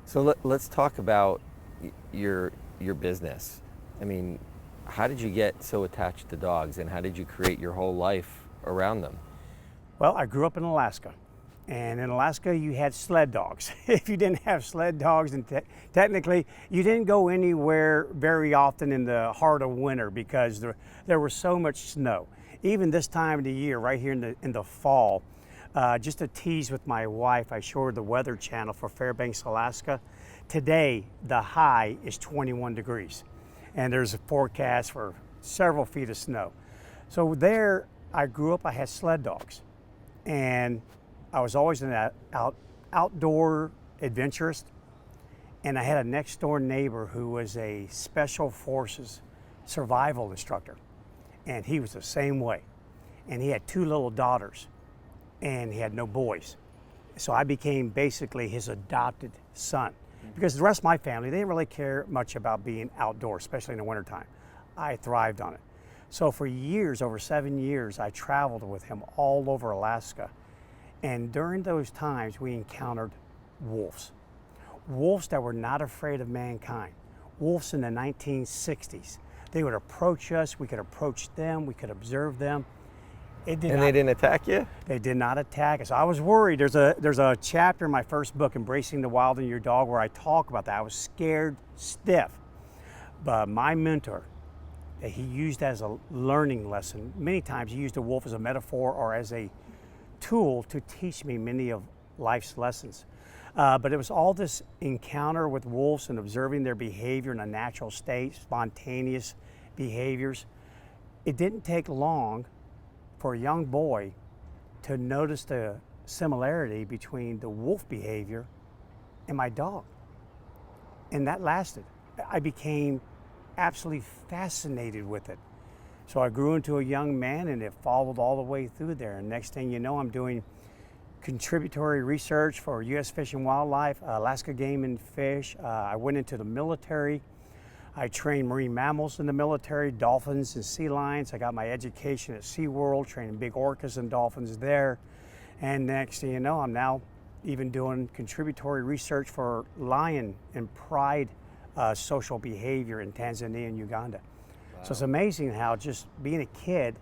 So let's talk about your business. I mean, how did you get so attached to dogs, and how did you create your whole life around them? Well, I grew up in Alaska, and in Alaska you had sled dogs. If you didn't have sled dogs, then technically you didn't go anywhere very often in the heart of winter because there was so much snow. Even this time of the year, right here in the fall, just to tease with my wife, I showed her the Weather Channel for Fairbanks, Alaska. Today, the high is 21 degrees, and there's a forecast for several feet of snow. So there, I grew up, I had sled dogs, and I was always an outdoor adventurist, and I had a next door neighbor who was a special forces survival instructor, and he was the same way, and he had two little daughters, and he had no boys. So I became basically his adopted son, because the rest of my family, they didn't really care much about being outdoors, especially in the wintertime. I thrived on it. So for years, over 7 years, I traveled with him all over Alaska. And during those times, we encountered wolves. Wolves that were not afraid of mankind. Wolves in the 1960s. They would approach us, we could approach them, we could observe them. They didn't attack you? They did not attack us. I was worried. There's a chapter in my first book, Embracing the Wild in Your Dog, where I talk about that. I was scared stiff. But my mentor, he used as a learning lesson. Many times he used a wolf as a metaphor or as a tool to teach me many of life's lessons. But it was all this encounter with wolves and observing their behavior in a natural state, spontaneous behaviors. It didn't take long for a young boy to notice the similarity between the wolf behavior and my dog. And that lasted. I became absolutely fascinated with it. So I grew into a young man, and it followed all the way through there. And next thing you know, I'm doing contributory research for U.S. Fish and Wildlife, Alaska Game and Fish. I went into the military. I trained marine mammals in the military, dolphins and sea lions. I got my education at SeaWorld, training big orcas and dolphins there. And next thing you know, I'm now even doing contributory research for lion and pride social behavior in Tanzania and Uganda. Wow. So it's amazing how just being a kid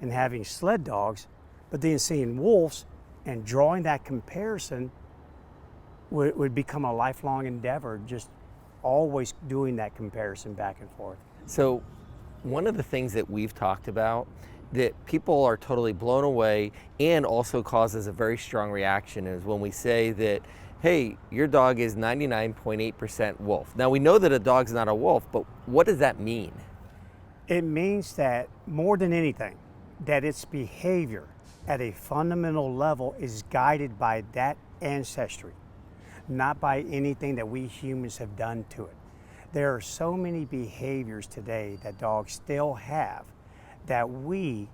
and having sled dogs, but then seeing wolves and drawing that comparison would become a lifelong endeavor, just always doing that comparison back and forth. So one of the things that we've talked about that people are totally blown away and also causes a very strong reaction is when we say that, hey, your dog is 99.8% wolf. Now we know that a dog's not a wolf, but what does that mean? It means that more than anything, that its behavior at a fundamental level is guided by that ancestry, not by anything that we humans have done to it. There are so many behaviors today that dogs still have that we,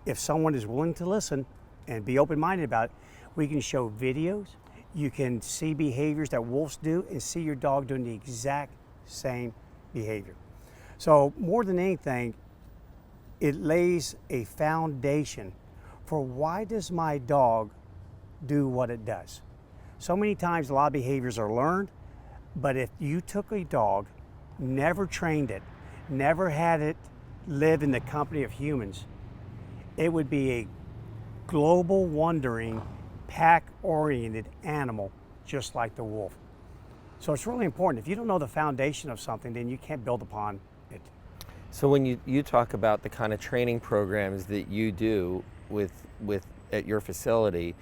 if someone is willing to listen and be open-minded about it, we can show videos, you can see behaviors that wolves do and see your dog doing the exact same behavior. So more than anything, it lays a foundation for why does my dog do what it does. So many times a lot of behaviors are learned, but if you took a dog, never trained it, never had it live in the company of humans, it would be a global wandering, pack-oriented animal just like the wolf. So it's really important. If you don't know the foundation of something, then you can't build upon it. So when you talk about the kind of training programs that you do with at your facility,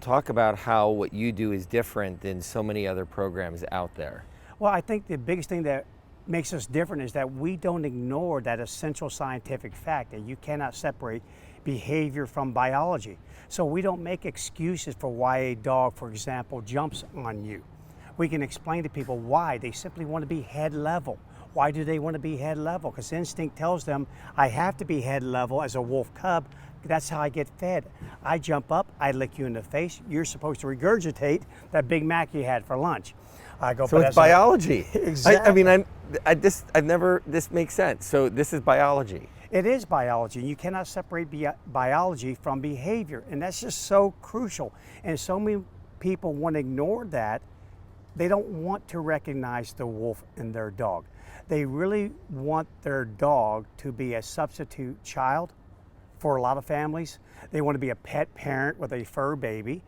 talk about how what you do is different than so many other programs out there. Well, I think the biggest thing that makes us different is that we don't ignore that essential scientific fact that you cannot separate behavior from biology. So we don't make excuses for why a dog, for example, jumps on you. We can explain to people why. They simply want to be head level. Why do they want to be head level? Because instinct tells them I have to be head level as a wolf cub. That's how I get fed. I jump up, I lick you in the face. You're supposed to regurgitate that Big Mac you had for lunch. I go. So it's biology. Exactly. This makes sense. So this is biology. It is biology. You cannot separate biology from behavior, and that's just so crucial. And so many people want to ignore that They don't want to recognize the wolf in their dog. They really want their dog to be a substitute child for a lot of families. They want to be a pet parent with a fur baby.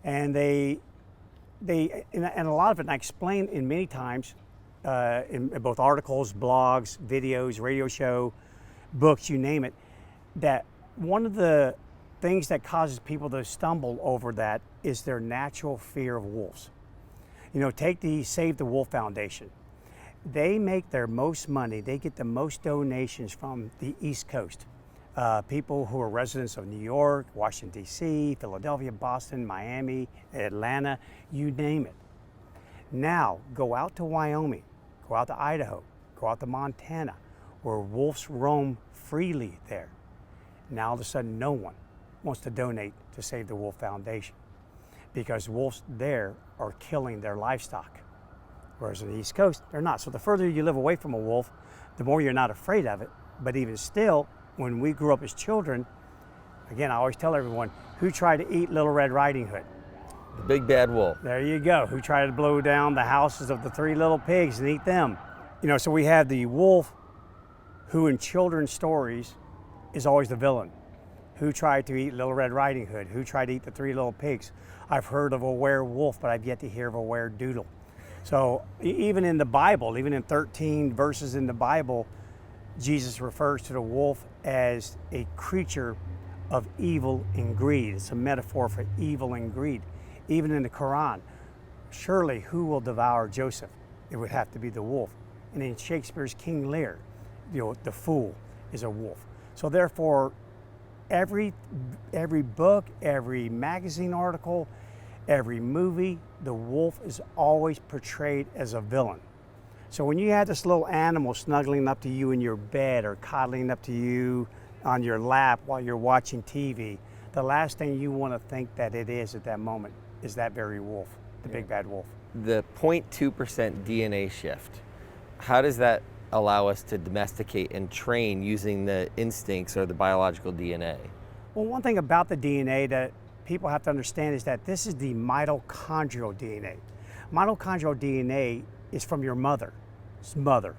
And and a lot of it, and I explain in many times in both articles, blogs, videos, radio show, books, you name it, that one of the things that causes people to stumble over that is their natural fear of wolves. You know, take the Save the Wolf Foundation. They make their most money, they get the most donations from the East Coast. People who are residents of New York, Washington, D.C., Philadelphia, Boston, Miami, Atlanta, you name it. Now, go out to Wyoming, go out to Idaho, go out to Montana, where wolves roam freely there. Now, all of a sudden, no one wants to donate to Save the Wolf Foundation because wolves there are killing their livestock, whereas on the East Coast, they're not. So the further you live away from a wolf, the more you're not afraid of it. But even still, when we grew up as children, again, I always tell everyone, who tried to eat Little Red Riding Hood? The big bad wolf. There you go. Who tried to blow down the houses of the three little pigs and eat them? You know, so we have the wolf who in children's stories is always the villain. Who tried to eat Little Red Riding Hood? Who tried to eat the three little pigs? I've heard of a werewolf, but I've yet to hear of a werdoodle. So even in the Bible, even in 13 verses in the Bible, Jesus refers to the wolf as a creature of evil and greed. It's a metaphor for evil and greed. Even in the Quran, surely who will devour Joseph? It would have to be the wolf. And in Shakespeare's King Lear, you know, the fool is a wolf. So therefore, every book, every magazine article, every movie, the wolf is always portrayed as a villain. So when you have this little animal snuggling up to you in your bed or coddling up to you on your lap while you're watching TV, the last thing you want to think that it is at that moment is that very wolf, the big bad wolf. The 0.2% DNA shift, how does that allow us to domesticate and train using the instincts or the biological DNA? Well, one thing about the DNA that people have to understand is that this is the mitochondrial DNA. Mitochondrial DNA is from your mother. It's mother,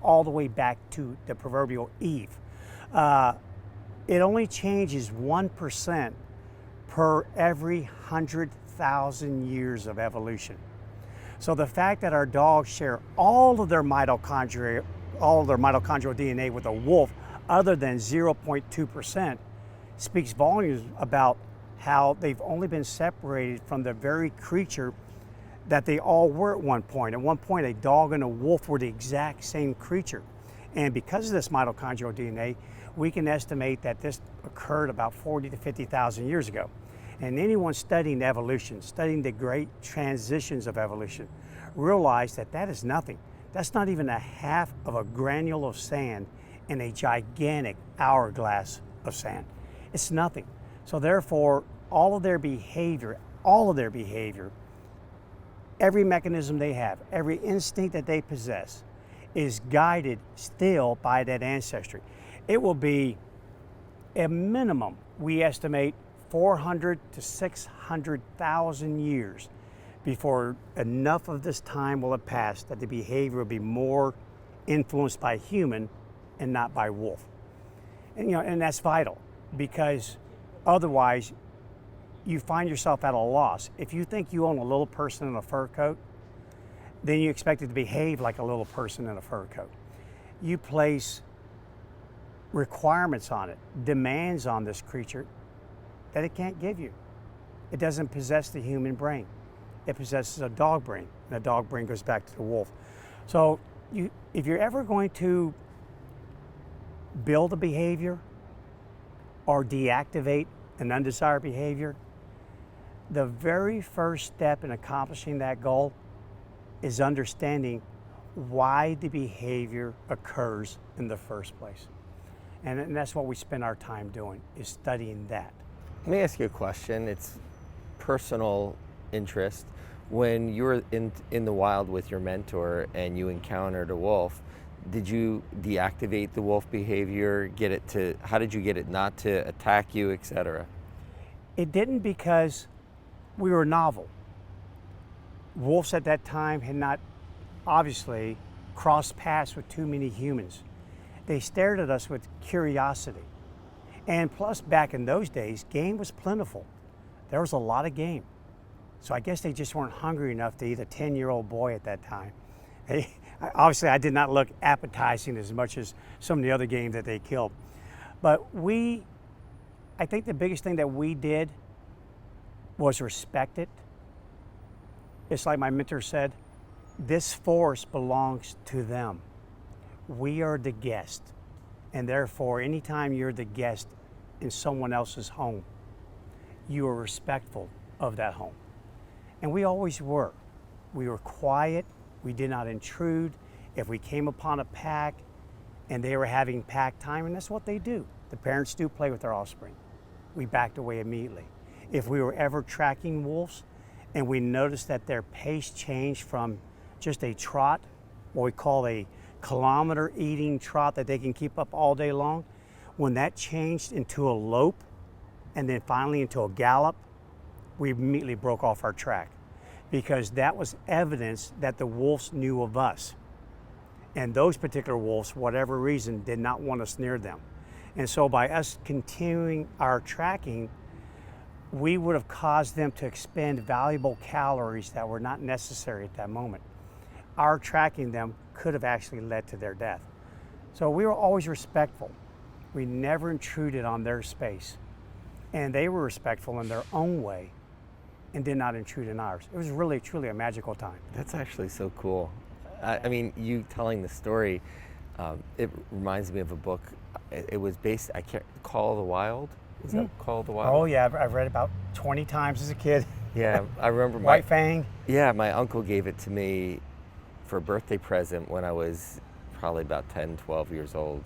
all the way back to the proverbial Eve. It only changes 1% per every 100,000 years of evolution. So the fact that our dogs share all of their mitochondrial DNA with a wolf other than 0.2% speaks volumes about how they've only been separated from the very creature that they all were at one point. At one point, a dog and a wolf were the exact same creature. And because of this mitochondrial DNA, we can estimate that this occurred about 40 to 50,000 years ago. And anyone studying evolution, studying the great transitions of evolution, realize that that is nothing. That's not even a half of a granule of sand in a gigantic hourglass of sand. It's nothing. So therefore, all of their behavior, every mechanism they have, every instinct that they possess is guided still by that ancestry. It will be a minimum, we estimate, 400 to 600,000 years before enough of this time will have passed that the behavior will be more influenced by human and not by wolf. And, you know, and that's vital, because otherwise you find yourself at a loss. If you think you own a little person in a fur coat, then you expect it to behave like a little person in a fur coat. You place requirements on it, demands on this creature that it can't give you. It doesn't possess the human brain. It possesses a dog brain, and a dog brain goes back to the wolf. So if you're ever going to build a behavior or deactivate an undesired behavior, the very first step in accomplishing that goal is understanding why the behavior occurs in the first place. And that's what we spend our time doing, is studying that. Let me ask you a question. It's personal interest. When you were in the wild with your mentor and you encountered a wolf, did you deactivate the wolf behavior? How did you get it not to attack you, etc.? It didn't, because we were novel. wolves at that time had not obviously crossed paths with too many humans. They stared at us with curiosity. And plus, back in those days, game was plentiful. There was a lot of game. So I guess they just weren't hungry enough to eat a 10-year-old boy at that time. Obviously, I did not look appetizing as much as some of the other game that they killed. But I think the biggest thing that we did was respect it. It's like my mentor said, this forest belongs to them. We are the guest. And therefore, anytime you're the guest in someone else's home, you are respectful of that home. And we always were. We were quiet. We did not intrude. If we came upon a pack and they were having pack time, and that's what they do. The parents do play with their offspring. We backed away immediately. If we were ever tracking wolves and we noticed that their pace changed from just a trot, what we call a kilometer eating trot that they can keep up all day long, when that changed into a lope and then finally into a gallop, we immediately broke off our track, because that was evidence that the wolves knew of us. And those particular wolves, for whatever reason, did not want us near them. And so by us continuing our tracking, we would have caused them to expend valuable calories that were not necessary at that moment. Our tracking them could have actually led to their death. So we were always respectful. We never intruded on their space. And they were respectful in their own way and did not intrude in ours. It was really, truly a magical time. That's actually so cool. I mean, you telling the story, it reminds me of a book. It was based, Call of the Wild? Is that Call of the Wild? Oh yeah, I've read it about 20 times as a kid. Yeah, I remember White Fang. Yeah, my uncle gave it to me for a birthday present when I was probably about 10, 12 years old.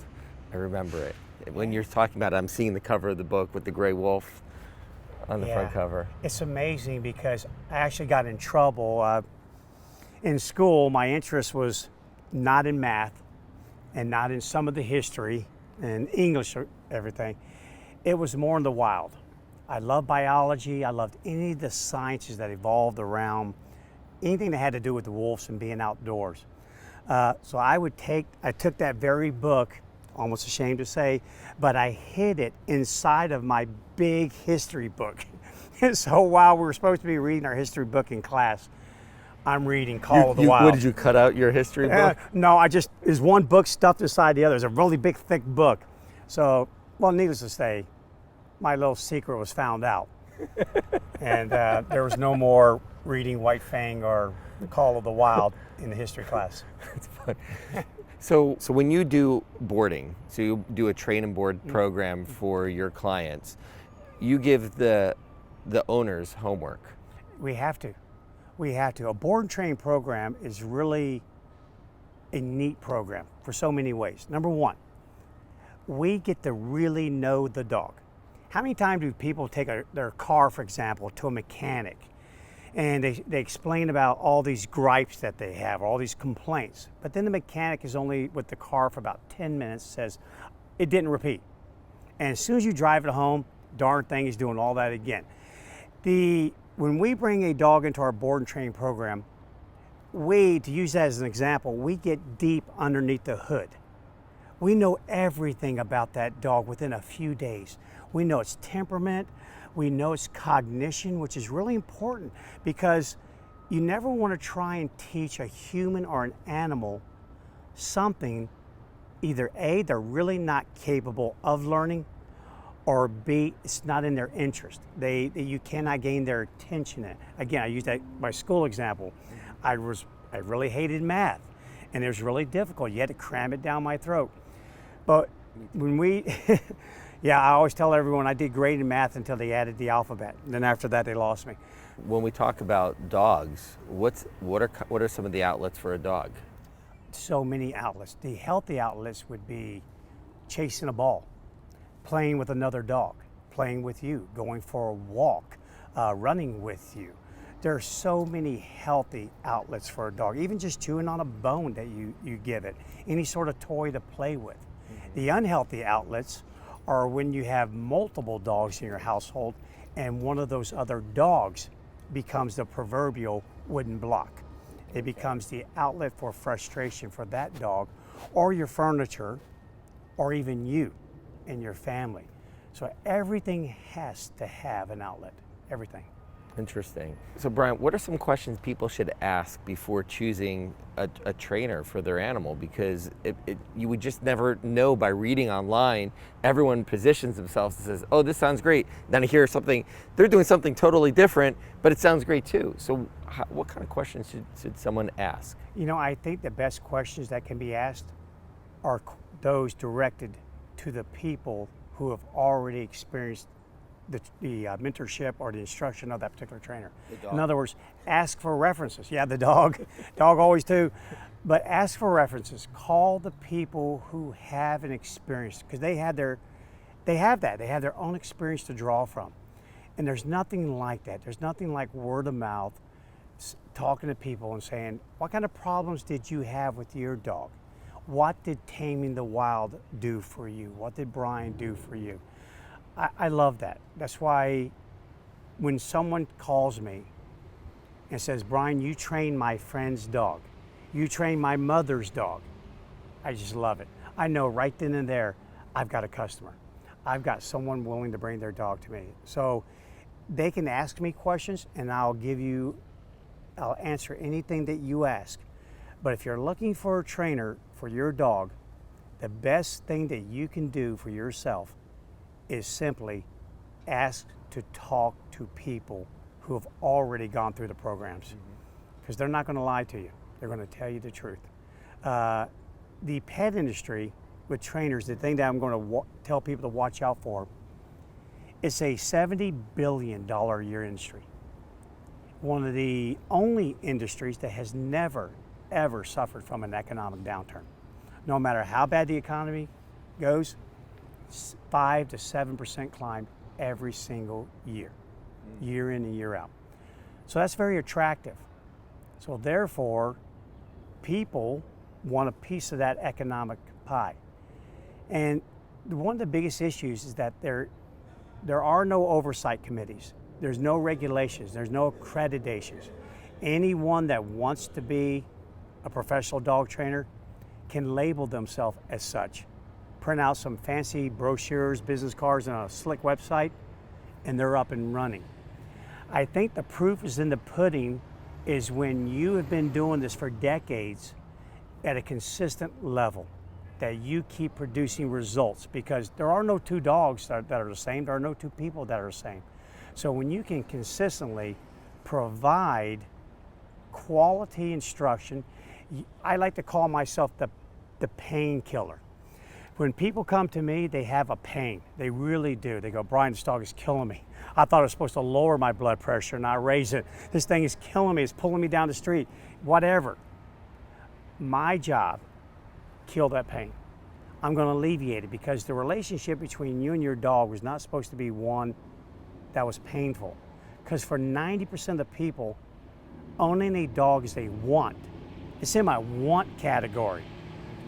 I remember it. When you're talking about it, I'm seeing the cover of the book with the gray wolf on the front cover. It's amazing because I actually got in trouble. In school, my interest was not in math and not in some of the history and English or everything. It was more in the wild. I loved biology. I loved any of the sciences that evolved around anything that had to do with the wolves and being outdoors. So I took that very book, almost ashamed to say, but I hid it inside of my big history book. And so while we were supposed to be reading our history book in class, I'm reading Call of the Wild. What, did you cut out your history book? No, there's one book stuffed inside the other. It's a really big, thick book. So, well, needless to say, my little secret was found out. And there was no more reading White Fang or Call of the Wild in the history class. That's fun. So when you do boarding, so you do a train and board program for your clients, you give the owners homework. We have to. A board and train program is really a neat program for so many ways. Number one, we get to really know the dog. How many times do people take their car, for example, to a mechanic and they explain about all these gripes that they have, all these complaints, but then the mechanic is only with the car for about 10 minutes, says it didn't repeat. And as soon as you drive it home, darn thing is doing all that again. When we bring a dog into our board and train program, to use that as an example, we get deep underneath the hood. We know everything about that dog within a few days. We know its temperament, we know its cognition, which is really important because you never want to try and teach a human or an animal something, either A, they're really not capable of learning, or B, it's not in their interest. You cannot gain their attention. Again, I use that my school example. I really hated math, and it was really difficult. You had to cram it down my throat. But when I always tell everyone I did great in math until they added the alphabet. And then after that, they lost me. When we talk about dogs, what are some of the outlets for a dog? So many outlets. The healthy outlets would be chasing a ball, playing with another dog, playing with you, going for a walk, running with you. There are so many healthy outlets for a dog, even just chewing on a bone that you give it, any sort of toy to play with. The unhealthy outlets are when you have multiple dogs in your household and one of those other dogs becomes the proverbial wouldn't block. It becomes the outlet for frustration for that dog or your furniture or even you and your family. So everything has to have an outlet, everything. Interesting. So Bryan, what are some questions people should ask before choosing a trainer for their animal? Because you would just never know by reading online. Everyone positions themselves and says, oh, this sounds great. Then I hear something, they're doing something totally different, but it sounds great too. So what kind of questions should someone ask? You know, I think the best questions that can be asked are those directed to the people who have already experienced the mentorship or the instruction of that particular trainer. In other words, ask for references. Yeah, the dog always too, but ask for references. Call the people who have an experience, because they have their own experience to draw from. And there's nothing like that. There's nothing like word of mouth, talking to people and saying, what kind of problems did you have with your dog? What did Taming the Wild do for you? What did Bryan do for you? I love that. That's why when someone calls me and says, Bryan, you train my friend's dog, you train my mother's dog, I just love it. I know right then and there, I've got a customer. I've got someone willing to bring their dog to me. So they can ask me questions and I'll answer anything that you ask. But if you're looking for a trainer for your dog, the best thing that you can do for yourself is simply ask to talk to people who have already gone through the programs, because they're not going to lie to you. They're going to tell you the truth. The pet industry with trainers, the thing that I'm going to tell people to watch out for, it's a $70 billion a year industry. One of the only industries that has never, ever suffered from an economic downturn. No matter how bad the economy goes, 5 to 7% climb every single year, year in and year out. So that's very attractive. So therefore, people want a piece of that economic pie. And one of the biggest issues is that there are no oversight committees. There's no regulations. There's no accreditations. Anyone that wants to be a professional dog trainer can label themselves as such. Print out some fancy brochures, business cards, and a slick website, and they're up and running. I think the proof is in the pudding is when you have been doing this for decades at a consistent level, that you keep producing results, because there are no two dogs that are the same. There are no two people that are the same. So when you can consistently provide quality instruction, I like to call myself the painkiller. When people come to me, they have a pain. They really do. They go, Bryan, this dog is killing me. I thought it was supposed to lower my blood pressure, not raise it. This thing is killing me. It's pulling me down the street. Whatever. My job, kill that pain. I'm going to alleviate it, because the relationship between you and your dog was not supposed to be one that was painful. Because for 90% of the people, owning a dog is a want. It's in my want category.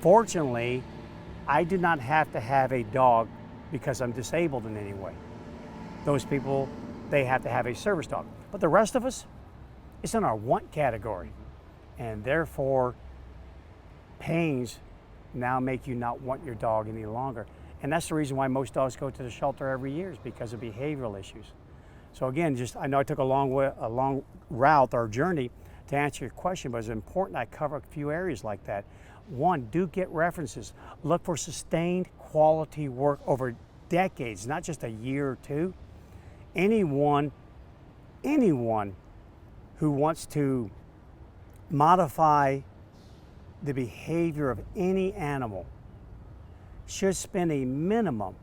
Fortunately, I do not have to have a dog because I'm disabled in any way. Those people, they have to have a service dog. But the rest of us, it's in our want category. And therefore, pains now make you not want your dog any longer. And that's the reason why most dogs go to the shelter every year, is because of behavioral issues. So again, I know I took a long route or journey to answer your question, but it's important I cover a few areas like that. One, do get references. Look for sustained quality work over decades, not just a year or two. Anyone who wants to modify the behavior of any animal should spend a minimum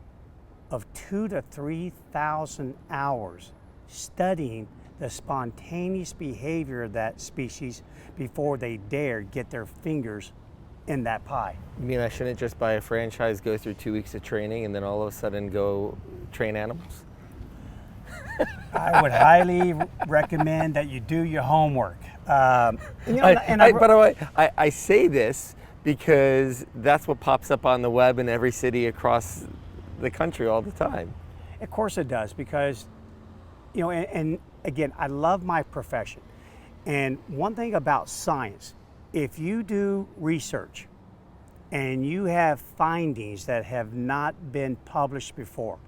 of 2,000 to 3,000 hours studying the spontaneous behavior of that species before they dare get their fingers in that pie. You mean I shouldn't just buy a franchise, go through 2 weeks of training, and then all of a sudden go train animals? I would highly recommend that you do your homework. By the way, I say this because that's what pops up on the web in every city across the country all the time. Of course it does, because, and again, I love my profession. And one thing about science, if you do research and you have findings that have not been published before,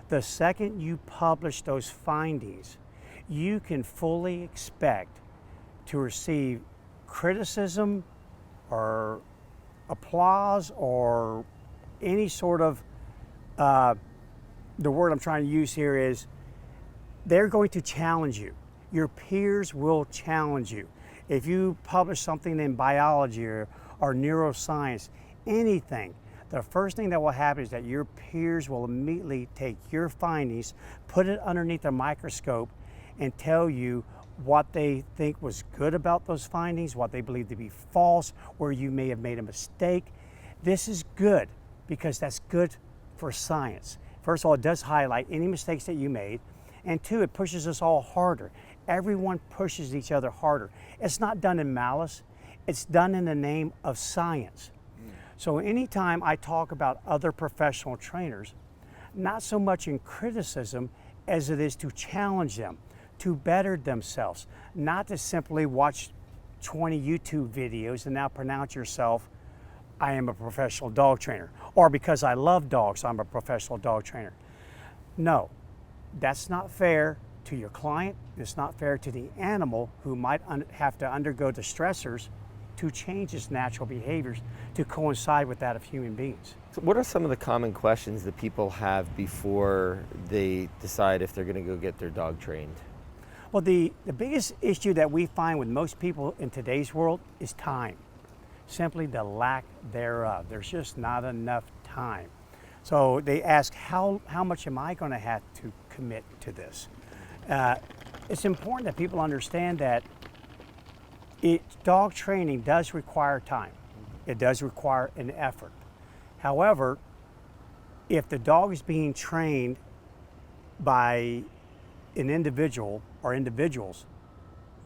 the second you publish those findings, you can fully expect to receive criticism or applause or any sort of, the word I'm trying to use here is, they're going to challenge you. Your peers will challenge you. If you publish something in biology or neuroscience, anything, the first thing that will happen is that your peers will immediately take your findings, put it underneath a microscope, and tell you what they think was good about those findings, what they believe to be false, where you may have made a mistake. This is good because that's good for science. First of all, it does highlight any mistakes that you made. And two, it pushes us all harder. Everyone pushes each other harder. It's not done in malice. It's done in the name of science. So anytime I talk about other professional trainers, not so much in criticism as it is to challenge them, to better themselves, not to simply watch 20 YouTube videos and now pronounce yourself, I am a professional dog trainer, or because I love dogs, I'm a professional dog trainer. No. That's not fair to your client. It's not fair to the animal who might have to undergo the stressors to change its natural behaviors to coincide with that of human beings. So what are some of the common questions that people have before they decide if they're going to go get their dog trained? Well, the biggest issue that we find with most people in today's world is time. Simply the lack thereof. There's just not enough time. So they ask, how much am I going to have to commit to this? It's important that people understand that dog training does require time. It does require an effort. However, if the dog is being trained by an individual or individuals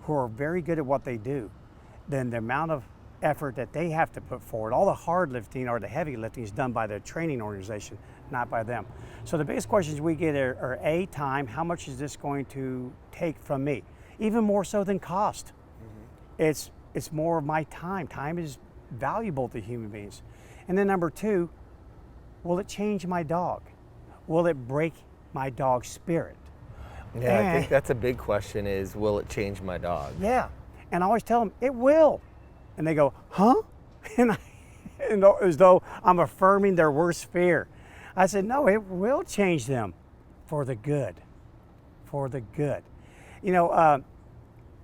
who are very good at what they do, then the amount of effort that they have to put forward, all the hard lifting or the heavy lifting is done by the training organization, not by them. So the biggest questions we get are A, time, how much is this going to take from me? Even more so than cost. It's more of my time. Time is valuable to human beings. And then number two, will it change my dog? Will it break my dog's spirit? Yeah, I think that's a big question is, will it change my dog? Yeah, and I always tell them, it will. And they go, huh? And as though I'm affirming their worst fear. I said, no, it will change them for the good, for the good. You know,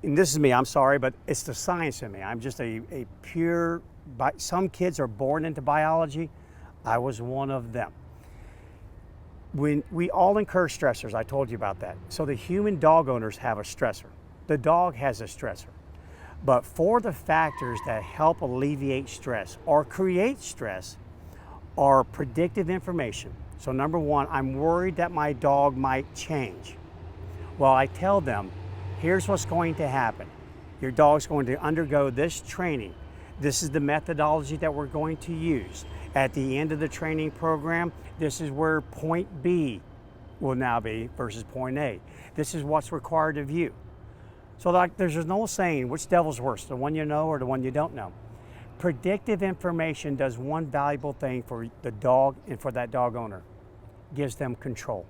and this is me, I'm sorry, but it's the science in me. I'm just a pure, some kids are born into biology. I was one of them. When we all incur stressors, I told you about that. So the human dog owners have a stressor. The dog has a stressor. But for the factors that help alleviate stress or create stress are predictive information. So number one, I'm worried that my dog might change. Well, I tell them, here's what's going to happen. Your dog's going to undergo this training. This is the methodology that we're going to use. At the end of the training program, this is where point B will now be versus point A. This is what's required of you. So like, there's no saying which devil's worse, the one you know or the one you don't know. Predictive information does one valuable thing for the dog and for that dog owner. Gives them control.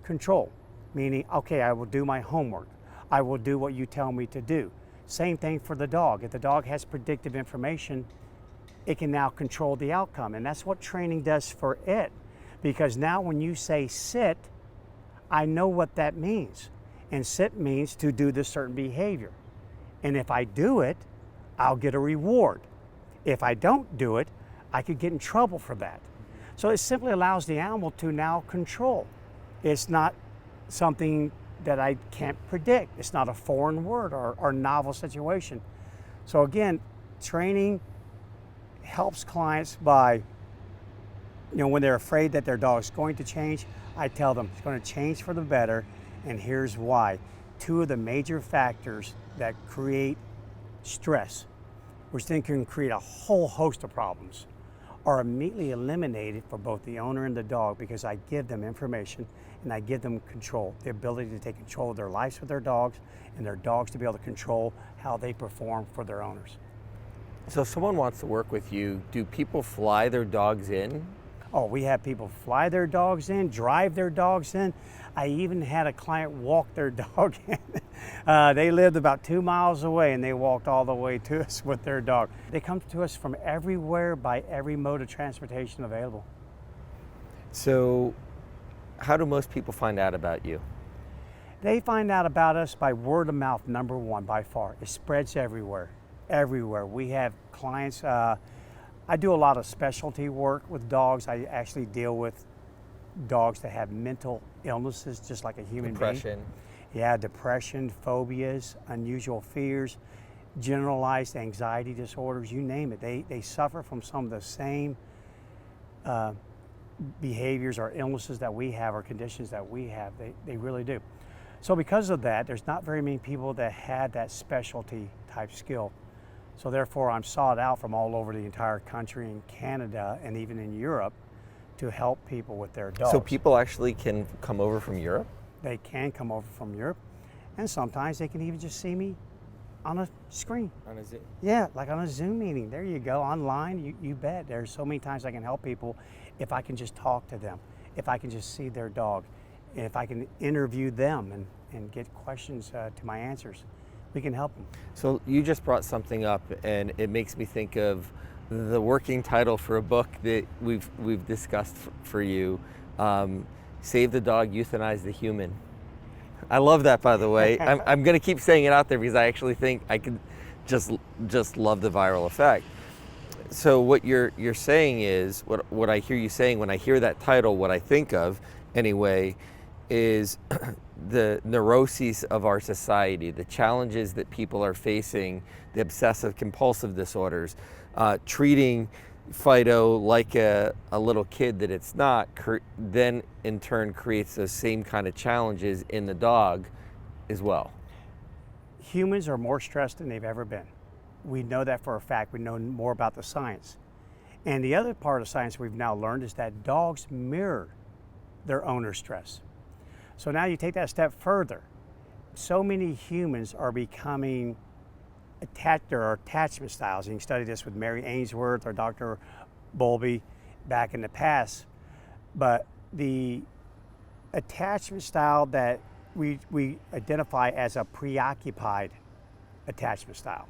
Control, meaning, okay, I will do my homework. I will do what you tell me to do. Same thing for the dog. If the dog has predictive information, it can now control the outcome. And that's what training does for it. Because now when you say sit, I know what that means. And sit means to do this certain behavior. And if I do it, I'll get a reward. If I don't do it, I could get in trouble for that. So it simply allows the animal to now control. It's not something that I can't predict. It's not a foreign word or novel situation. So again, training helps clients by, when they're afraid that their dog's going to change, I tell them it's going to change for the better. And here's why. Two of the major factors that create stress, which then can create a whole host of problems, are immediately eliminated for both the owner and the dog because I give them information and I give them control, the ability to take control of their lives with their dogs and their dogs to be able to control how they perform for their owners. So if someone wants to work with you, do people fly their dogs in? Oh, we have people fly their dogs in, drive their dogs in. I even had a client walk their dog in. They lived about 2 miles away and they walked all the way to us with their dog. They come to us from everywhere by every mode of transportation available. So how do most people find out about you? They find out about us by word of mouth, number one, by far. It spreads everywhere, everywhere. We have clients, I do a lot of specialty work with dogs. I actually deal with dogs that have mental illnesses just like a human Depression. being. Yeah, depression, phobias, unusual fears, generalized anxiety disorders, you name it. They suffer from some of the same behaviors or illnesses that we have or conditions that we have. They really do. So because of that, there's not very many people that had that specialty type skill. So therefore, I'm sought out from all over the entire country in Canada and even in Europe to help people with their dogs. So people actually can come over from Europe? They can come over from Europe, and sometimes they can even just see me on a screen. On a Zoom? Yeah, like on a Zoom meeting. There you go, online, you bet. There's so many times I can help people if I can just talk to them, if I can just see their dog, if I can interview them and get questions to my answers. We can help them. So you just brought something up, and it makes me think of the working title for a book that we've discussed for you, Save the Dog, Euthanize the Human. I love that, by the way. I'm going to keep saying it out there because I actually think I could just love the viral effect. So what you're saying is, what I hear you saying when I hear that title, what I think of anyway, is the neuroses of our society, the challenges that people are facing, the obsessive compulsive disorders, treating Fido like a little kid that it's not, then in turn creates those same kind of challenges in the dog as well. Humans are more stressed than they've ever been. We know that for a fact. We know more about the science. And the other part of science we've now learned is that dogs mirror their owner's stress. So now you take that a step further. So many humans are becoming attachment styles. You can study this with Mary Ainsworth or Dr. Bowlby back in the past. But the attachment style that we identify as a preoccupied attachment style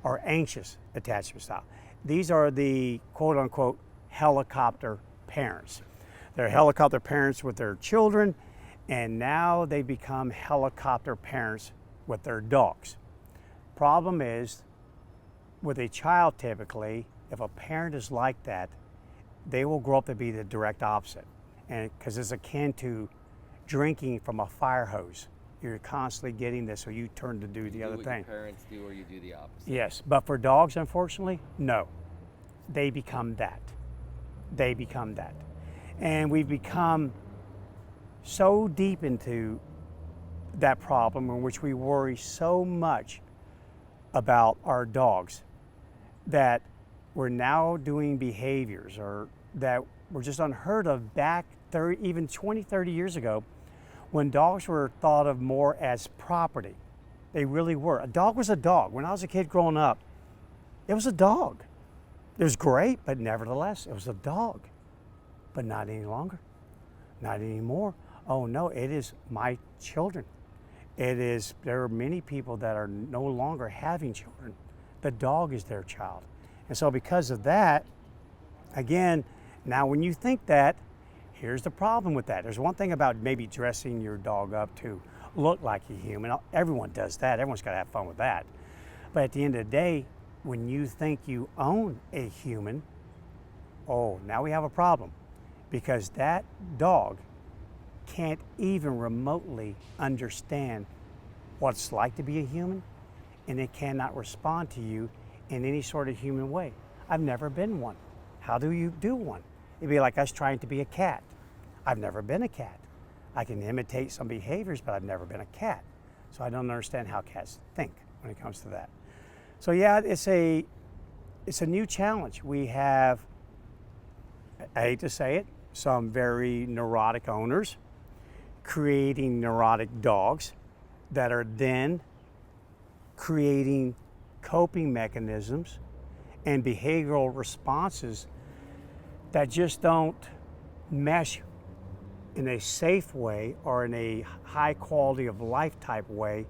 or anxious attachment style. These are the quote unquote helicopter parents. They're helicopter parents with their children, and now they become helicopter parents with their dogs. Problem is, with a child typically, if a parent is like that, they will grow up to be the direct opposite. And because it's akin to drinking from a fire hose. You're constantly getting this, so you turn to do the other thing. Your parents do, or you do the opposite. Yes, but for dogs, unfortunately, no. They become that. They become that. And we've become so deep into that problem in which we worry so much about our dogs that we're now doing behaviors or that were just unheard of back even 20, 30 years ago when dogs were thought of more as property. They really were. A dog was a dog. When I was a kid growing up, it was a dog. It was great, but nevertheless, it was a dog. But not any longer, not anymore. Oh no, it is my children. There are many people that are no longer having children. The dog is their child. And so because of that, again, now when you think that, here's the problem with that. There's one thing about maybe dressing your dog up to look like a human. Everyone does that. Everyone's got to have fun with that. But at the end of the day, when you think you own a human, oh, now we have a problem. Because that dog can't even remotely understand what it's like to be a human, and it cannot respond to you in any sort of human way. I've never been one. How do you do one? It'd be like us trying to be a cat. I've never been a cat. I can imitate some behaviors, but I've never been a cat. So I don't understand how cats think when it comes to that. So yeah, it's a new challenge. We have I hate to say it, some very neurotic owners creating neurotic dogs that are then creating coping mechanisms and behavioral responses that just don't mesh in a safe way or in a high quality of life type way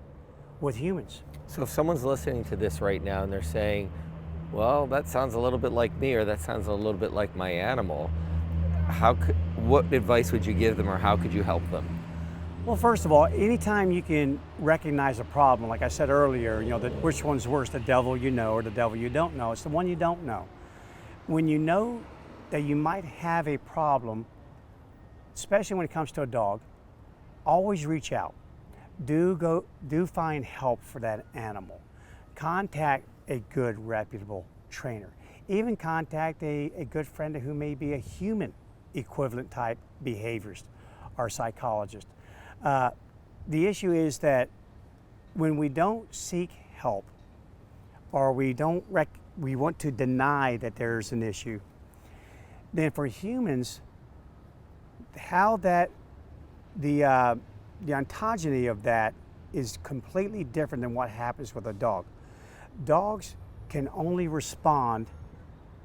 with humans. So if someone's listening to this right now and they're saying, well, that sounds a little bit like me, or that sounds a little bit like my animal, what advice would you give them, or how could you help them? Well, first of all, anytime you can recognize a problem, like I said earlier, which one's worse, the devil you know or the devil you don't know, it's the one you don't know. When you know that you might have a problem, especially when it comes to a dog, always reach out. Do find help for that animal. Contact a good, reputable trainer. Even contact a good friend who may be a human equivalent type behaviorist or psychologist. The issue is that when we don't seek help, or we want to deny that there's an issue, then for humans, how that the ontogeny of that is completely different than what happens with a dog. Dogs can only respond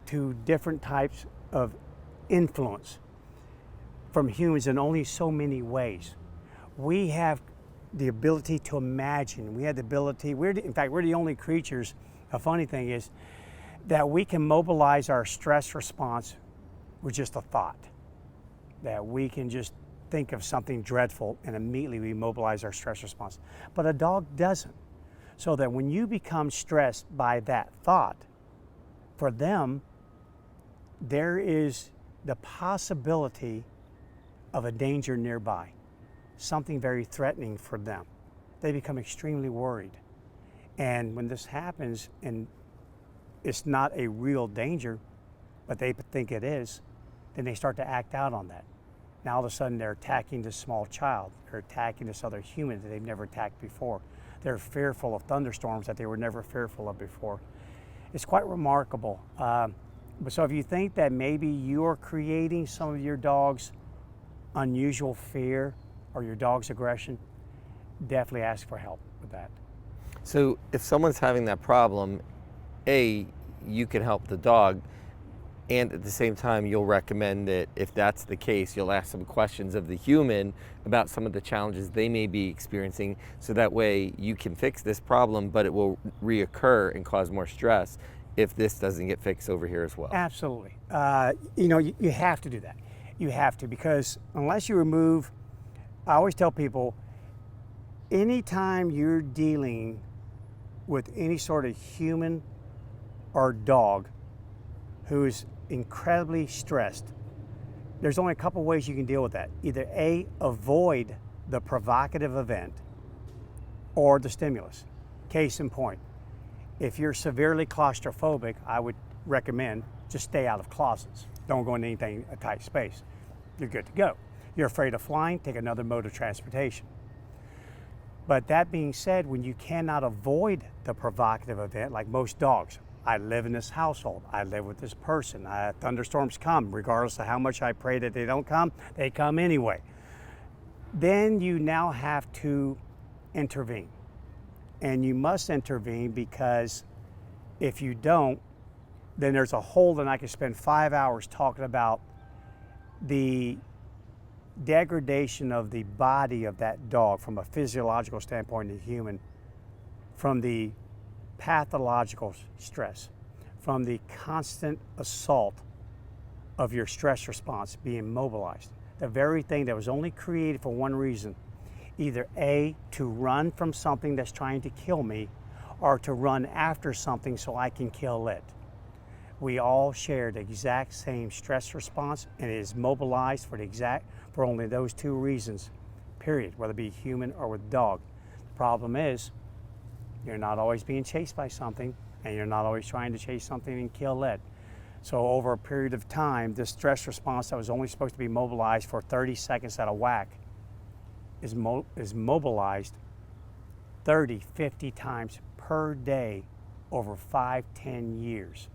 to different types of influence from humans in only so many ways. We have the ability to imagine. We have the ability, in fact, we're the only creatures, a funny thing is, that we can mobilize our stress response with just a thought. That we can just think of something dreadful and immediately we mobilize our stress response. But a dog doesn't. So that when you become stressed by that thought, for them, there is the possibility of a danger nearby, something very threatening for them. They become extremely worried. And when this happens and it's not a real danger, but they think it is, then they start to act out on that. Now all of a sudden they're attacking this small child, they're attacking this other human that they've never attacked before. They're fearful of thunderstorms that they were never fearful of before. It's quite remarkable. So if you think that maybe you're creating some of your dog's unusual fear or your dog's aggression, definitely ask for help with that. So if someone's having that problem, you can help the dog, and at the same time you'll recommend that if that's the case, you'll ask some questions of the human about some of the challenges they may be experiencing, so that way you can fix this problem, but it will reoccur and cause more stress if this doesn't get fixed over here as well. Absolutely. You have to do that. You have to, because unless you remove, I always tell people, anytime you're dealing with any sort of human or dog who is incredibly stressed, there's only a couple ways you can deal with that. Either avoid the provocative event or the stimulus. Case in point, if you're severely claustrophobic, I would recommend just stay out of closets. Don't go into anything, a tight space. You're good to go. You're afraid of flying, take another mode of transportation. But that being said, when you cannot avoid the provocative event, like most dogs, I live in this household, I live with this person, thunderstorms come, regardless of how much I pray that they don't come, they come anyway. Then you now have to intervene. And you must intervene, because if you don't, then there's a hole, and I could spend 5 hours talking about the degradation of the body of that dog from a physiological standpoint in human, from the pathological stress, from the constant assault of your stress response being mobilized. The very thing that was only created for one reason, either to run from something that's trying to kill me, or to run after something so I can kill it. We all share the exact same stress response, and it is mobilized for only those two reasons, period, whether it be human or with dog. The problem is, you're not always being chased by something, and you're not always trying to chase something and kill it. So over a period of time, this stress response that was only supposed to be mobilized for 30 seconds at a whack is mobilized 30, 50 times per day over 5-10 years.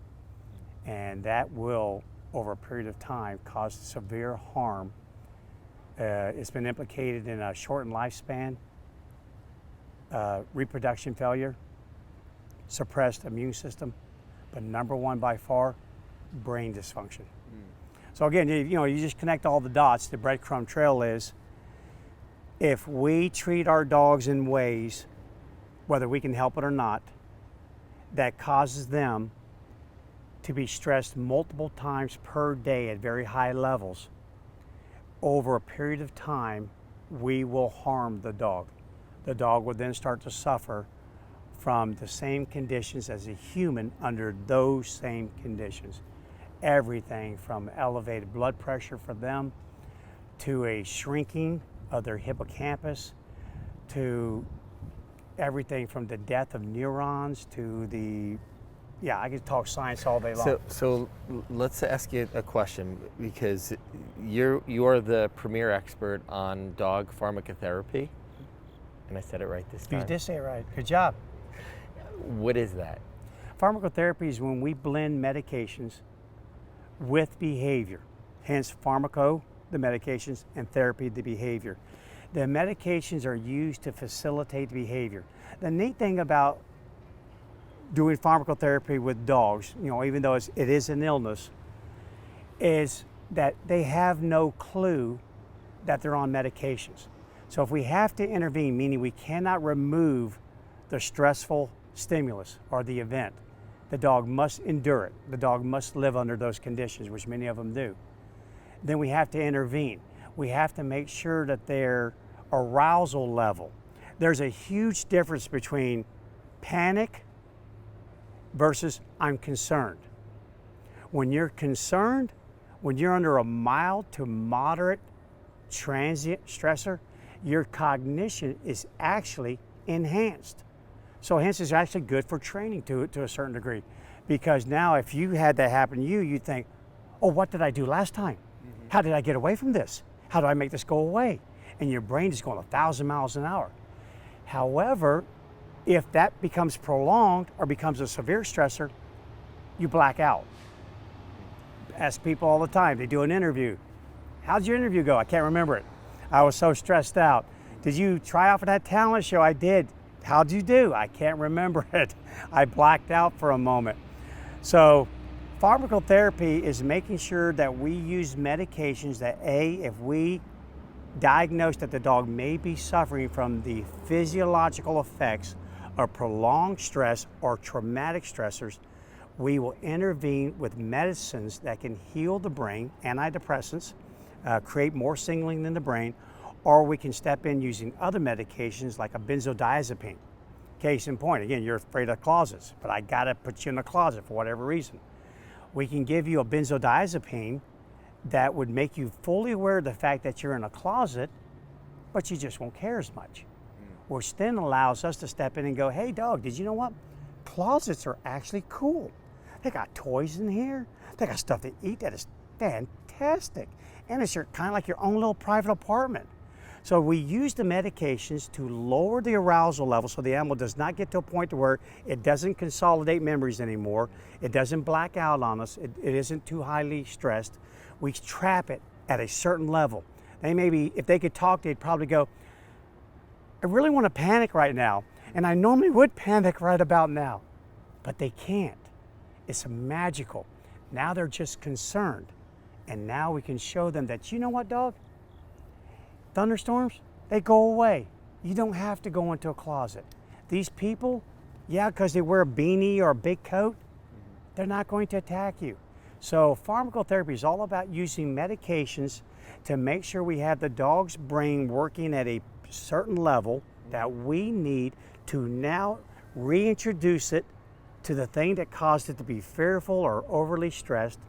And that will over a period of time cause severe harm. It's been implicated in a shortened lifespan, reproduction failure, suppressed immune system, but number one by far, brain dysfunction. So again, you just connect all the dots. The breadcrumb trail is, if we treat our dogs in ways, whether we can help it or not, that causes them to be stressed multiple times per day at very high levels, over a period of time, we will harm the dog. The dog will then start to suffer from the same conditions as a human under those same conditions. Everything from elevated blood pressure for them, to a shrinking of their hippocampus, to everything from the death of neurons to the, I could talk science all day long. So let's ask you a question, because you are the premier expert on dog pharmacotherapy, and I said it right this time. You did say it right. Good job. What is that? Pharmacotherapy is when we blend medications with behavior. Hence, pharmaco, the medications, and therapy, the behavior. The medications are used to facilitate behavior. The neat thing about doing pharmacotherapy with dogs, even though it is an illness, is that they have no clue that they're on medications. So if we have to intervene, meaning we cannot remove the stressful stimulus or the event, the dog must endure it. The dog must live under those conditions, which many of them do. Then we have to intervene. We have to make sure that their arousal level, there's a huge difference between panic versus I'm concerned. When you're concerned, when you're under a mild to moderate transient stressor, your cognition is actually enhanced. So hence it's actually good for training to a certain degree. Because now if you had that happen to you, you'd think, oh, what did I do last time? How did I get away from this? How do I make this go away? And your brain is going 1,000 miles an hour. However, if that becomes prolonged or becomes a severe stressor, you black out. Ask people all the time, they do an interview. How'd your interview go? I can't remember it. I was so stressed out. Did you try out for that talent show? I did. How'd you do? I can't remember it. I blacked out for a moment. So pharmacotherapy is making sure that we use medications that if we diagnose that the dog may be suffering from the physiological effects of prolonged stress or traumatic stressors, we will intervene with medicines that can heal the brain, antidepressants, create more signaling in the brain, or we can step in using other medications like a benzodiazepine. Case in point, again, you're afraid of closets, but I gotta put you in a closet for whatever reason. We can give you a benzodiazepine that would make you fully aware of the fact that you're in a closet, but you just won't care as much. Which then allows us to step in and go, hey dog, did you know what? Closets are actually cool. They got toys in here. They got stuff to eat that is fantastic. And it's kind of like your own little private apartment. So we use the medications to lower the arousal level so the animal does not get to a point to where it doesn't consolidate memories anymore. It doesn't black out on us. It isn't too highly stressed. We trap it at a certain level. They maybe, if they could talk, they'd probably go, I really want to panic right now. And I normally would panic right about now, but they can't. It's magical. Now they're just concerned. And now we can show them that, you know what, dog? Thunderstorms, they go away. You don't have to go into a closet. These people, because they wear a beanie or a big coat, they're not going to attack you. So pharmacotherapy is all about using medications to make sure we have the dog's brain working at a certain level that we need to now reintroduce it to the thing that caused it to be fearful or overly stressed,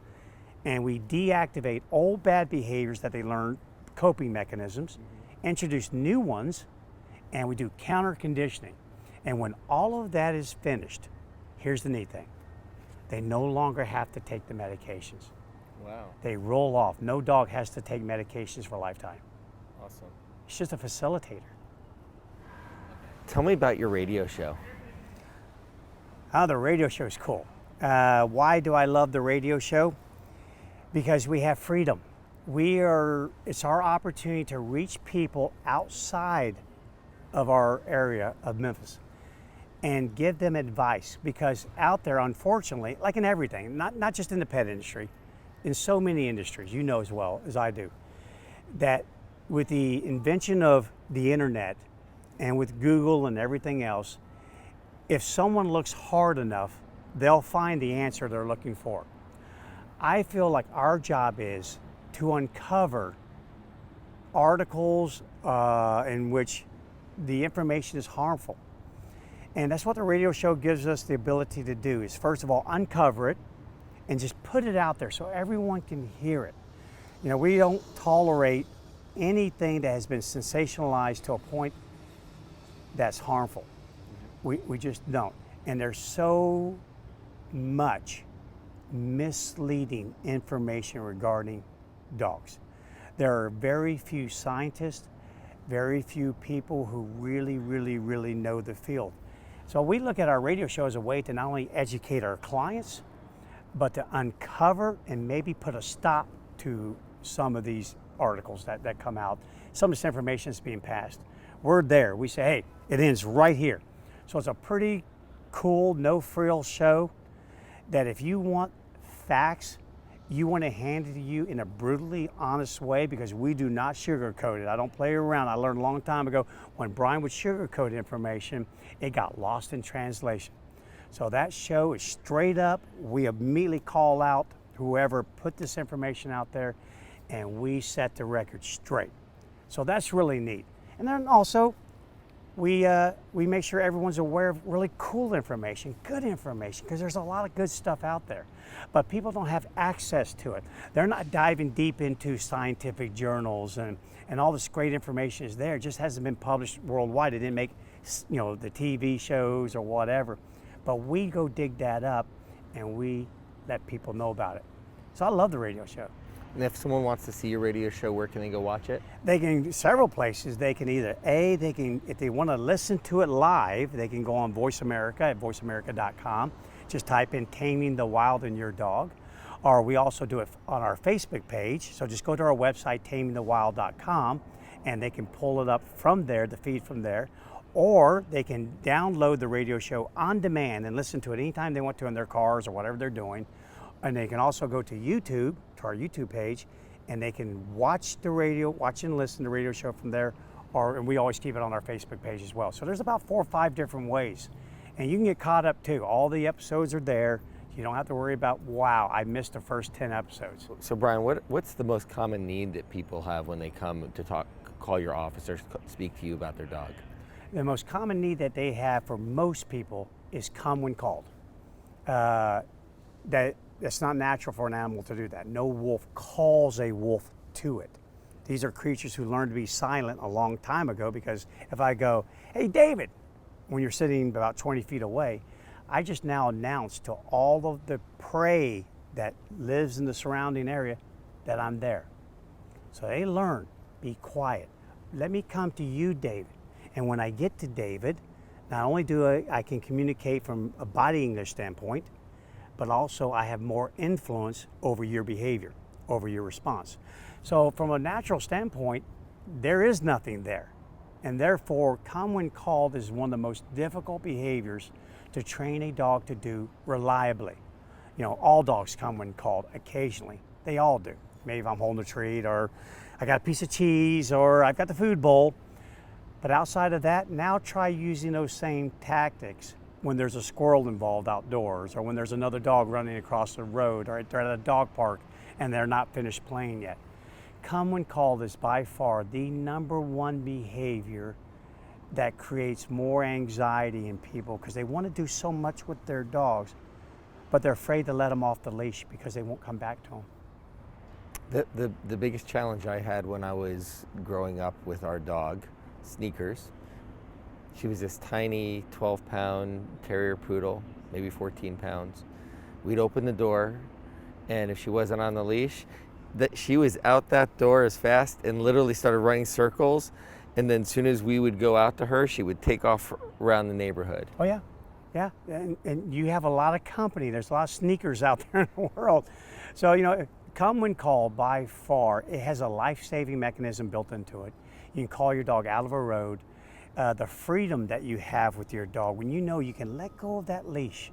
and we deactivate old bad behaviors that they learned, coping mechanisms, introduce new ones, and we do counter conditioning. And when all of that is finished, here's the neat thing. They no longer have to take the medications. Wow. They roll off. No dog has to take medications for a lifetime. Awesome. It's just a facilitator. Tell me about your radio show. Oh, the radio show is cool. Why do I love the radio show? because we have freedom. It's our opportunity to reach people outside of our area of Memphis and give them advice, because out there, unfortunately, like in everything, not just in the pet industry, in so many industries, you know as well as I do, that with the invention of the internet and with Google and everything else, if someone looks hard enough, they'll find the answer they're looking for. I feel like our job is to uncover articles in which the information is harmful. And that's what the radio show gives us the ability to do, is first of all, uncover it and just put it out there so everyone can hear it. You know, we don't tolerate anything that has been sensationalized to a point that's harmful. We just don't. And there's so much misleading information regarding dogs. There are very few scientists, very few people who really know the field. So we look at our radio show as a way to not only educate our clients, but to uncover and maybe put a stop to some of these articles that come out. Some of this information is being passed. We're there. We say, hey, it ends right here. So it's a pretty cool, no-frills show that if you want facts, you want to hand it to you in a brutally honest way, because we do not sugarcoat it. I don't play around. I learned a long time ago when Bryan would sugarcoat information, it got lost in translation. So that show is straight up. We immediately call out whoever put this information out there, and we set the record straight. So that's really neat. And then also, we make sure everyone's aware of really cool information, good information, because there's a lot of good stuff out there. But people don't have access to it. They're not diving deep into scientific journals, and all this great information is there. It just hasn't been published worldwide. It didn't make, you know, the TV shows or whatever. But we go dig that up and we let people know about it. So I love the radio show. And if someone wants to see your radio show, where can they go watch it? They can, several places. They can either, if they want to listen to it live, they can go on Voice America at voiceamerica.com. Just type in Taming the Wild in Your Dog. Or we also do it on our Facebook page. So just go to our website, tamingthewild.com, and they can pull it up from there, the feed from there. Or they can download the radio show on demand and listen to it anytime they want to in their cars or whatever they're doing. And they can also go to YouTube, to our YouTube page, and they can watch and listen to the radio show from there, and we always keep it on our Facebook page as well. So there's about 4 or 5 different ways. And you can get caught up too. All the episodes are there. You don't have to worry about, wow, I missed the first 10 episodes. So Bryan, what's the most common need that people have when they come to call your office or speak to you about their dog? The most common need that they have for most people is come when called. It's not natural for an animal to do that. No wolf calls a wolf to it. These are creatures who learned to be silent a long time ago, because if I go, hey, David, when you're sitting about 20 feet away, I just now announced to all of the prey that lives in the surrounding area that I'm there. So they learn, be quiet. Let me come to you, David. And when I get to David, not only do I can communicate from a body English standpoint, but also I have more influence over your behavior, over your response. So from a natural standpoint, there is nothing there. And therefore, come when called is one of the most difficult behaviors to train a dog to do reliably. You know, all dogs come when called occasionally. They all do. Maybe if I'm holding a treat, or I got a piece of cheese, or I've got the food bowl. But outside of that, now try using those same tactics when there's a squirrel involved outdoors, or when there's another dog running across the road, or they're at a dog park and they're not finished playing yet. Come when called is by far the #1 behavior that creates more anxiety in people, because they want to do so much with their dogs, but they're afraid to let them off the leash because they won't come back to them. The biggest challenge I had when I was growing up with our dog, Sneakers, she was this tiny 12-pound terrier poodle, maybe 14 pounds. We'd open the door, and if she wasn't on the leash, she was out that door as fast and literally started running circles. And then as soon as we would go out to her, she would take off around the neighborhood. Oh yeah, and you have a lot of company. There's a lot of sneakers out there in the world. So, you know, Come when called, by far, it has a life-saving mechanism built into it. You can call your dog out of a road. The freedom that you have with your dog, when you know you can let go of that leash.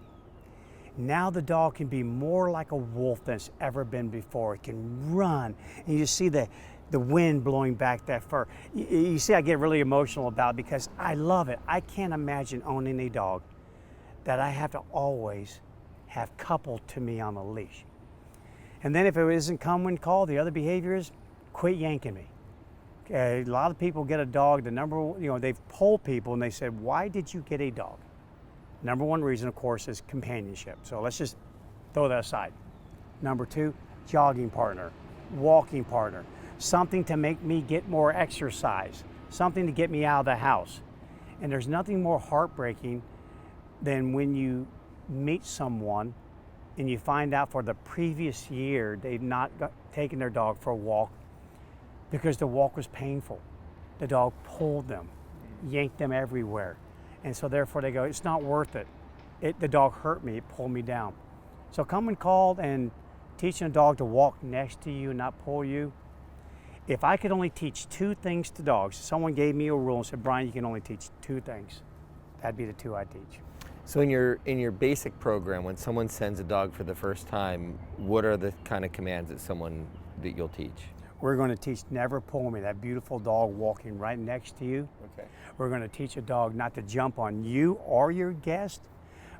Now the dog can be more like a wolf than it's ever been before. It can run, and you see the wind blowing back that fur. You see, I get really emotional about it because I love it. I can't imagine owning a dog that I have to always have coupled to me on a leash. And then if it isn't come when called, the other behavior is quit yanking me. Okay, a lot of people get a dog. They've polled people and they said, why did you get a dog? Number one reason, of course, is companionship. So let's just throw that aside. Number two, jogging partner, walking partner, something to make me get more exercise, something to get me out of the house. And there's nothing more heartbreaking than when you meet someone and you find out for the previous year they've not taken their dog for a walk because the walk was painful. The dog pulled them, yanked them everywhere. And so therefore they go, it's not worth it. The dog hurt me, it pulled me down. So come when called and teaching a dog to walk next to you and not pull you. If I could only teach two things to dogs, someone gave me a rule and said, Bryan, you can only teach two things. That'd be the two I teach. So in your basic program, when someone sends a dog for the first time, what are the kind of commands that you'll teach? We're going to teach never pull me, that beautiful dog walking right next to you. Okay. We're going to teach a dog not to jump on you or your guest.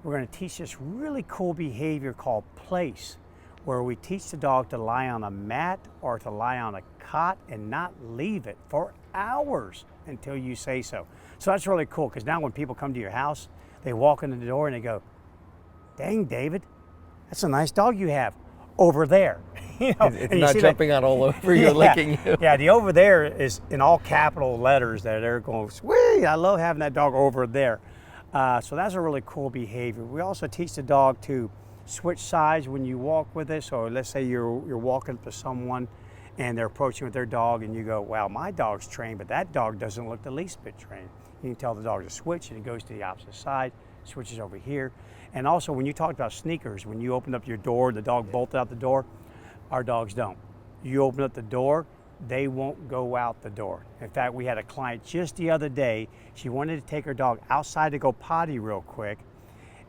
We're going to teach this really cool behavior called place, where we teach the dog to lie on a mat or to lie on a cot and not leave it for hours until you say so. So that's really cool, because now when people come to your house, they walk in the door and they go, dang, David, that's a nice dog you have over there. It's not jumping out all over you, licking you. Yeah, the over there is in all capital letters that they're going, sweet, I love having that dog over there. So that's a really cool behavior. We also teach the dog to switch sides when you walk with it. So let's say you're walking up to someone and they're approaching with their dog and you go, wow, my dog's trained, but that dog doesn't look the least bit trained. You can tell the dog to switch and it goes to the opposite side, switches over here. And also when you talked about sneakers, when you opened up your door and the dog bolted out the door, our dogs don't. You open up the door, they won't go out the door. In fact, we had a client just the other day, she wanted to take her dog outside to go potty real quick,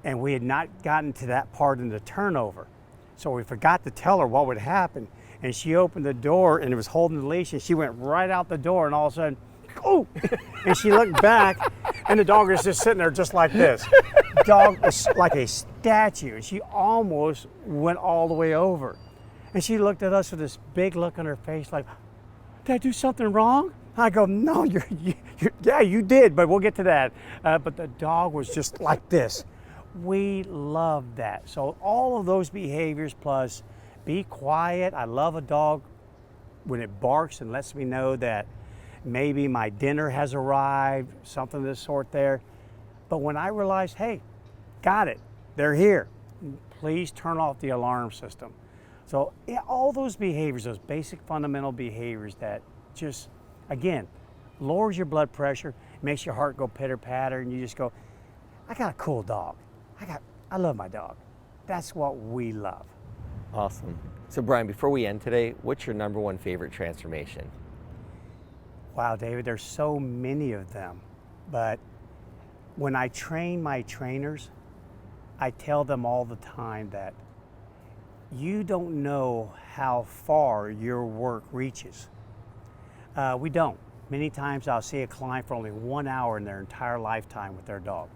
and we had not gotten to that part in the turnover. So we forgot to tell her what would happen. And she opened the door and it was holding the leash and she went right out the door and all of a sudden, oh! And she looked back and the dog was just sitting there just like this. The dog was like a statue and she almost went all the way over. And she looked at us with this big look on her face like, did I do something wrong? I go, no, yeah, you did, but we'll get to that. But the dog was just like this. We love that. So all of those behaviors plus be quiet. I love a dog when it barks and lets me know that maybe my dinner has arrived, something of this sort there. But when I realize, hey, got it, they're here, please turn off the alarm system. So yeah, all those behaviors, those basic fundamental behaviors that just, again, lowers your blood pressure, makes your heart go pitter patter, and you just go, I got a cool dog. I love my dog. That's what we love. Awesome. So Bryan, before we end today, what's your number one favorite transformation? Wow, David, there's so many of them. But when I train my trainers, I tell them all the time that you don't know how far your work reaches. We don't. Many times I'll see a client for only 1 hour in their entire lifetime with their dog.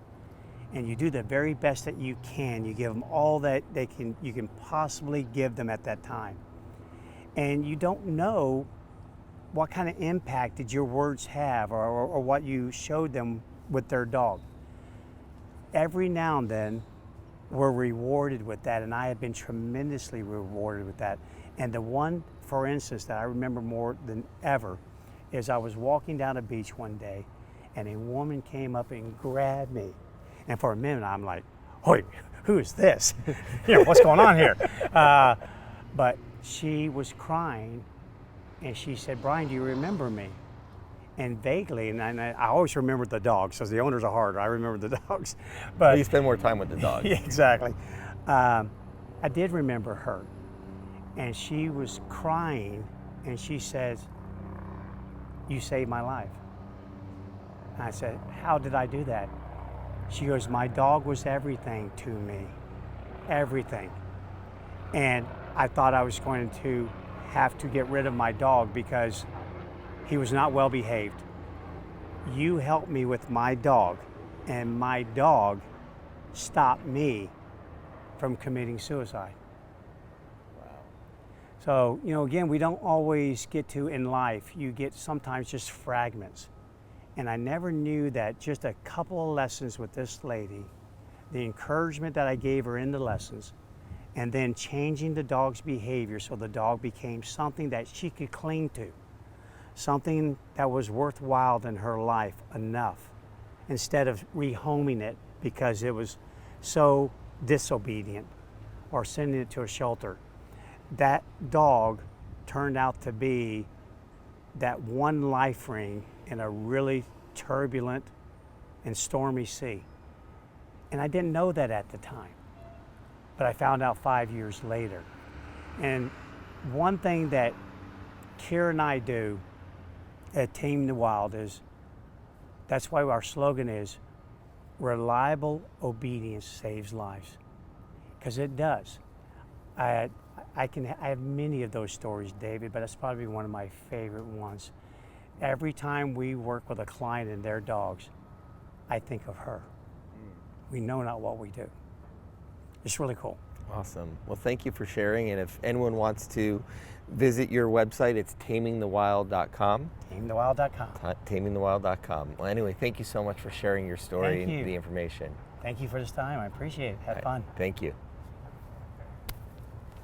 And you do the very best that you can. You give them all that you can possibly give them at that time. And you don't know what kind of impact did your words have or what you showed them with their dog. Every now and then, we're rewarded with that, and I have been tremendously rewarded with that. And the one, for instance, that I remember more than ever is I was walking down a beach one day, and a woman came up and grabbed me. And for a minute, I'm like, "Oi, who is this? What's going on here?" But she was crying, and she said, "Bryan, do you remember me?" And vaguely, and I always remember the dogs, because the owners are hard. I remember the dogs. But you spend more time with the dog. Yeah, exactly. I did remember her. And she was crying, and she says, "You saved my life." And I said, "How did I do that?" She goes, "My dog was everything to me, everything. And I thought I was going to have to get rid of my dog because he was not well behaved. You helped me with my dog, and my dog stopped me from committing suicide." So, again, we don't always get to in life. You get sometimes just fragments. And I never knew that just a couple of lessons with this lady, the encouragement that I gave her in the lessons, and then changing the dog's behavior so the dog became something that she could cling to, something that was worthwhile in her life enough, instead of rehoming it because it was so disobedient or sending it to a shelter. That dog turned out to be that one life ring in a really turbulent and stormy sea. And I didn't know that at the time, but I found out 5 years later. And one thing that Kira and I do at Tame the Wild is, that's why our slogan is, reliable obedience saves lives. Because it does. I have many of those stories, David, but that's probably one of my favorite ones. Every time we work with a client and their dogs, I think of her. We know not what we do. It's really cool. Awesome. Well, thank you for sharing. And if anyone wants to visit your website, it's tamingthewild.com. Tamingthewild.com. Tamingthewild.com. Well, anyway, thank you so much for sharing your story Thank you. and the information. Thank you for this time. I appreciate it. Have fun. Thank you.